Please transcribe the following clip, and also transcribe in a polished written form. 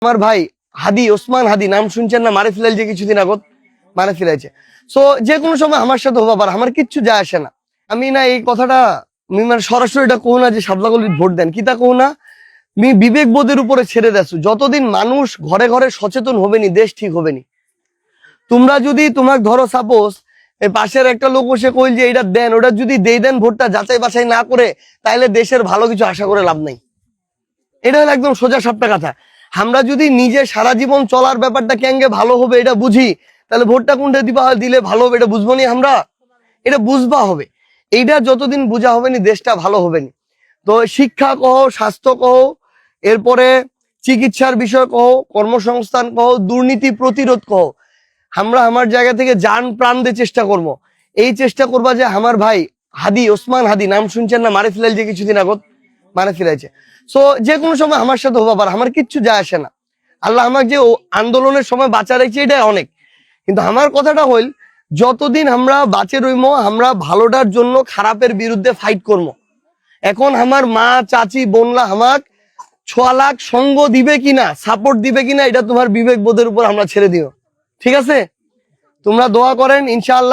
আমার ভাই হাদি, ওসমান হাদি নাম শুনছেন না? মারে ফেলাইল যে কিছুদিন আগত মারে ফেলাইছে। সো যে কোনো সময় আমার সাথে হবা পারে, আমার কিচ্ছু যায় আসে না। আমি না এই কথাটা মানে সরাসরি এটা কহু না যে শাপলাকলির ভোট দেন, কিতা কহু না, আমি বিবেক বোধের উপরে ছেড়ে দেছো। যতদিন মানুষ ঘরে ঘরে সচেতন হবে নি, দেশ ঠিক হবে নি। তোমরা যদি তোমাকে ধরো সাপোজ এই পাশের একটা লোক বসে কইল যে এটা দেন, ওটা যদি দেন ভোটটা যাচাই বাছাই না করে, তাহলে দেশের ভালো কিছু আশা করে লাভ নাই। এটা হলো একদম সোজা সাপটা কথা। আমরা যদি নিজে সারা জীবন চলার ব্যাপারটা কেঙ্গে ভালো হবে এটা বুঝি, তাহলে ভোটটা কোনটা দিলে ভালো হবে এটা বুঝবো নি আমরা, এটা বুঝবা হবে। এইটা যতদিন বোঝা হবে নি দেশটা ভালো হবে নি। তো শিক্ষা কহ, স্বাস্থ্য কহ, এরপরে চিকিৎসার বিষয় কহ, কর্মসংস্থান কহ, দুর্নীতি প্রতিরোধ কহ, আমরা আমার জায়গা থেকে জান প্রাণ দিয়ে চেষ্টা করব। এই চেষ্টা করবা যে আমার ভাই হাদি, ওসমান হাদি নাম শুনছেন না? মারে ফেলাইল যে কিছুদিন আগত মারে ফেলাইছে। সো যে কোনো সময় আমার সাথে হবা পারে, আমার কিচ্ছু যায় আসে না। আল্লাহ আমাকে যে আন্দোলনের সময় বাঁচা রেখেছে এটাই অনেক। কিন্তু আমার কথাটা হইল, যতদিন আমরা বাঁচে রইমো, আমরা ভালোটার জন্য খারাপের বিরুদ্ধে ফাইট করবো। এখন আমার মা, চাচি, বোনরা আমাক 6 লাখ সঙ্গ দিবে কিনা, সাপোর্ট দিবে কিনা, এটা তোমার বিবেক বোধের উপর আমরা ছেড়ে দিও। ঠিক আছে? তোমরা দোয়া করেন, ইনশাআল্লাহ।